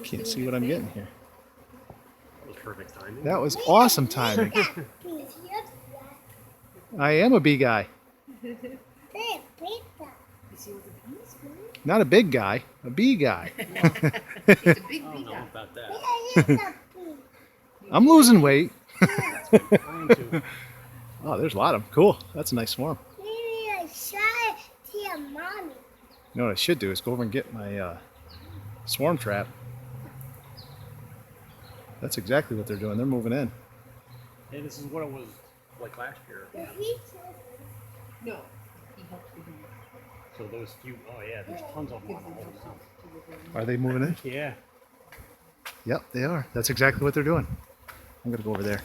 Can't see what I'm getting here. That was perfect timing. That was awesome timing. I am a bee guy. Not a big guy, a bee guy. It's a big I don't bee know guy. about that. I'm losing weight. I am too. Oh, there's a lot of them. Cool. That's a nice swarm. You know what I should do is go over and get my swarm trap. That's exactly what they're doing. They're moving in. Hey, this is what it was like last year. No, he helped me. So those few, oh yeah, there's tons of them on the whole house. Are they moving in? Yeah. Yep, they are. That's exactly what they're doing. I'm going to go over there.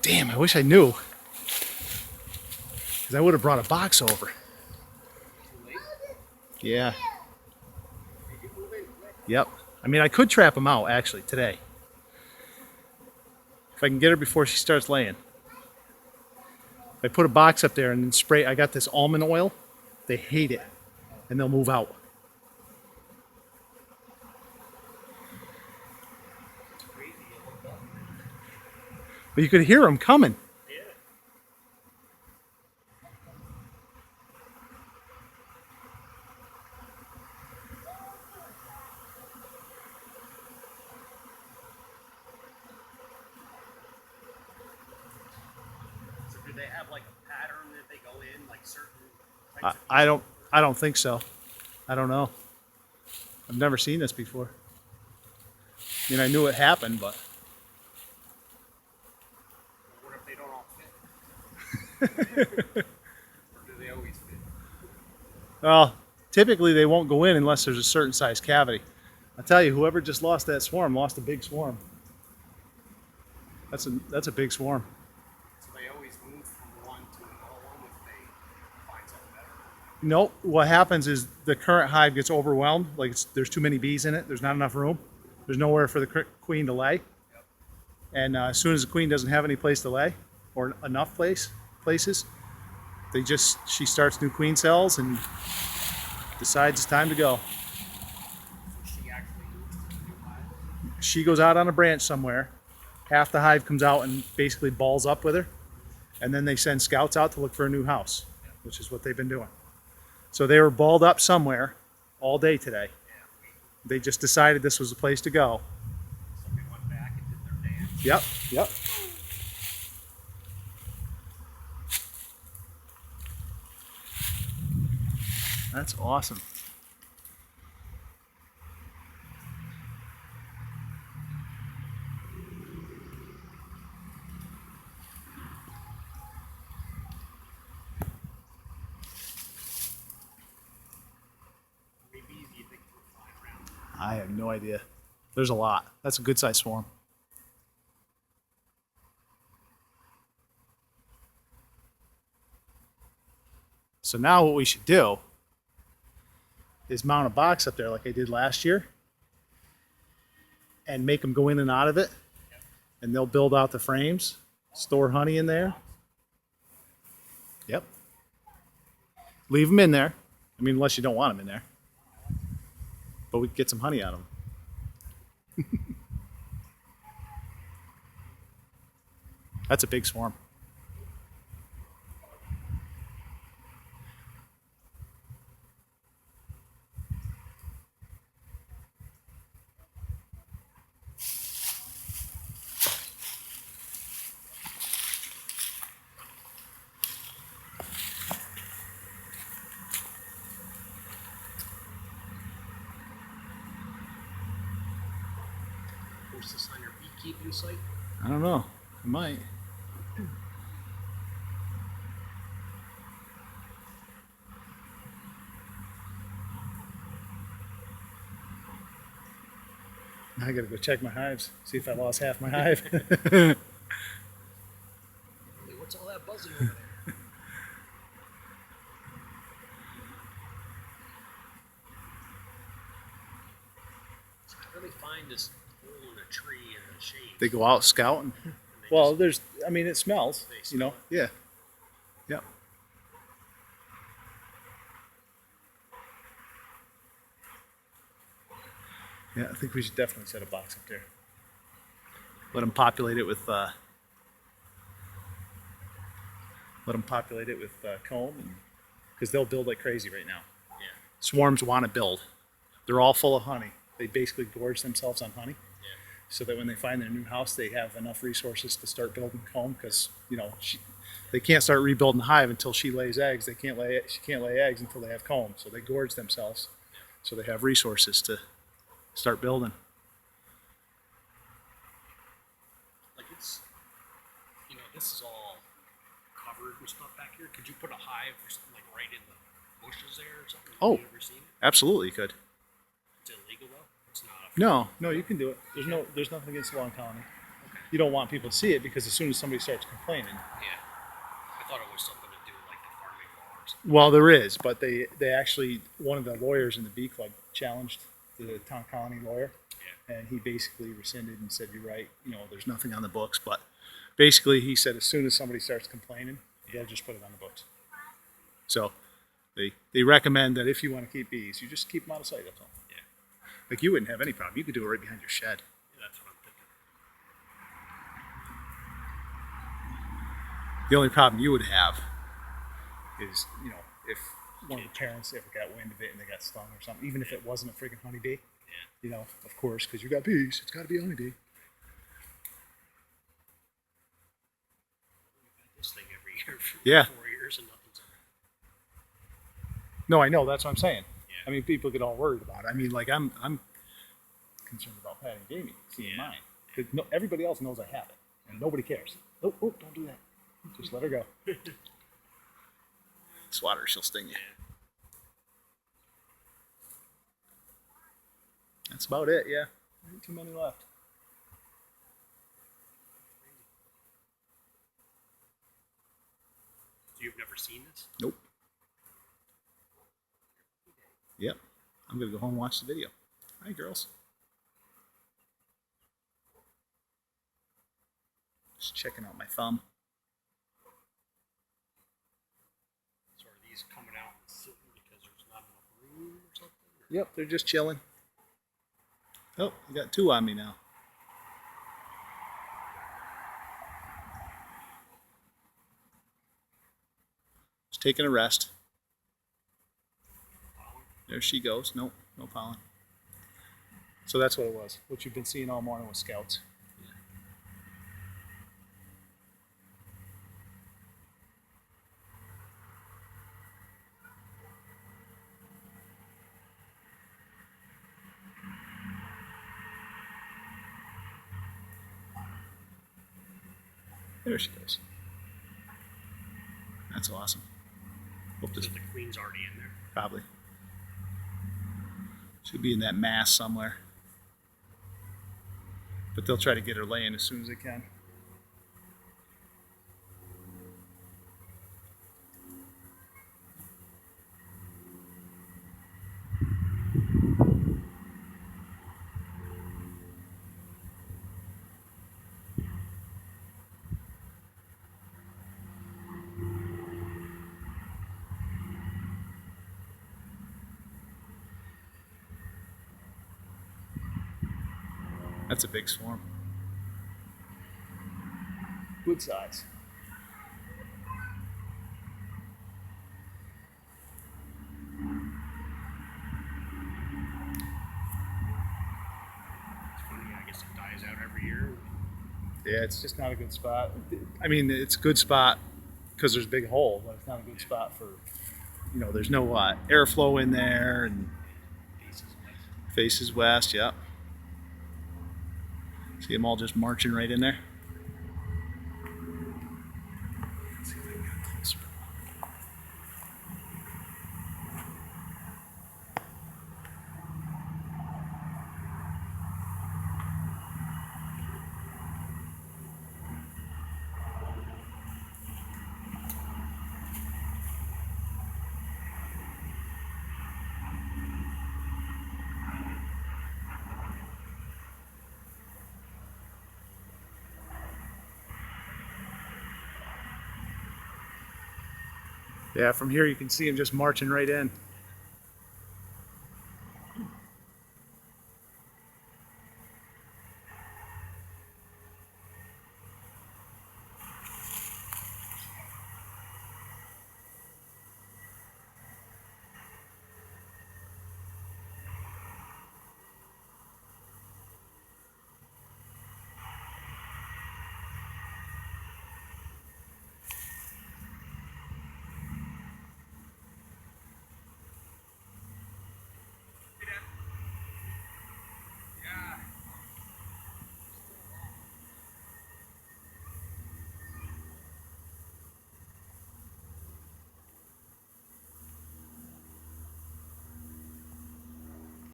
Damn, I wish I knew. Because I would have brought a box over. Yeah. Yep. I mean, I could trap them out, actually, today. If I can get her before she starts laying. If I put a box up there and then spray, I got this almond oil. They hate it. And they'll move out. But you could hear them coming. Yeah. So do they have like a pattern that they go in, like certain types of I don't think so. I don't know. I've never seen this before. I mean, I knew it happened, but What if they don't all fit? Or do they always fit? well, typically they won't go in unless there's a certain size cavity. I tell you, whoever just lost that swarm lost a big swarm. That's a big swarm. So they always move from one to another one if they find something better. Nope. What happens is the current hive gets overwhelmed. Like there's too many bees in it. There's not enough room. There's nowhere for the queen to lay. Yep. And as soon as the queen doesn't have any place to lay, or enough places, she starts new queen cells and decides it's time to go. So she actually moves to the new hive. She goes out on a branch somewhere. Half the hive comes out and basically balls up with her. And then they send scouts out to look for a new house, which is what they've been doing. So they were balled up somewhere all day today. They just decided this was the place to go. So they went back and did their dance. Yep. That's awesome. How many bees do you think we're flying around? I have no idea. There's a lot. That's a good sized swarm. So now what we should do is mount a box up there like I did last year and make them go in and out of it. And they'll build out the frames, store honey in there. Yep. Leave them in there. I mean, unless you don't want them in there. But we can get some honey out of them. That's a big swarm. Post this on your beekeeping site. I don't know. I might. Now I gotta go check my hives, see if I lost half my hive. Hey, what's all that buzzing over there? So how do they find this hole in a tree in the shade. They go out scouting. and they Well, just- there's, I mean, it smells. They You know, smell yeah, yeah. Yeah, I think we should definitely set a box up there. Let them populate it with. Let them populate it with comb, because they'll build like crazy right now. yeah, Swarms want to build. They're all full of honey. They basically gorge themselves on honey, yeah, so that when they find their new house, they have enough resources to start building comb. Because they can't start rebuilding the hive until she lays eggs. She can't lay eggs until they have comb. So they gorge themselves, so they have resources to start building. like it's, this is all covered and stuff back here. Could you put a hive or something like right in the bushes there or something? Oh. Have you ever seen it? Absolutely, you could. It's illegal though. It's not. No, you can do it. There's nothing against the lawn colony. Okay. You don't want people to see it, because as soon as somebody starts complaining, Yeah. I thought it was something to do with like the farming law or something. well, there is, but they actually, one of the lawyers in the bee club challenged the town colony lawyer, Yeah. and he basically rescinded and said, "You're right. There's nothing on the books." But basically, he said as soon as somebody starts complaining, they'll just put it on the books. So they recommend that if you want to keep bees, you just keep them out of sight. That's all. Yeah. Like, you wouldn't have any problem. You could do it right behind your shed. Yeah, that's what I'm thinking. The only problem you would have is, if one of the parents ever got wind of it and they got stung or something, even if it wasn't a freaking honeybee, Yeah. Of course, because you got bees, it's got to be a honeybee. We've had this thing every year for Yeah. 4 years and nothing's ever. No, I know. That's what I'm saying. Yeah. I mean, people get all worried about it. I mean, like, I'm concerned about Patty and Jamie seeing Yeah. mine. Because everybody else knows I have it, and nobody cares. Oh, don't do that. Just let her go. Swat her, she'll sting you. That's about it, yeah. There ain't too many left. So you've never seen this? Nope. Yep. I'm going to go home and watch the video. Hi, girls. Just checking out my thumb. So are these coming out and sitting because there's not enough room or something? Yep, they're just chilling. Oh, you got two on me now. Just taking a rest. There she goes. Nope, no pollen. So that's what it was. What you've been seeing all morning was scouts. There she goes. That's awesome. Hope this So the queen's already in there. probably should be in that mass somewhere. But they'll try to get her laying as soon as they can. That's a big swarm. Good size. It's funny, I guess it dies out every year. Yeah, it's just not a good spot. I mean, it's a good spot because there's a big hole, but it's not a good spot for, there's no airflow in there, and faces west, yep. See them all just marching right in there. Let's see if I can get closer. Yeah, from here you can see them just marching right in.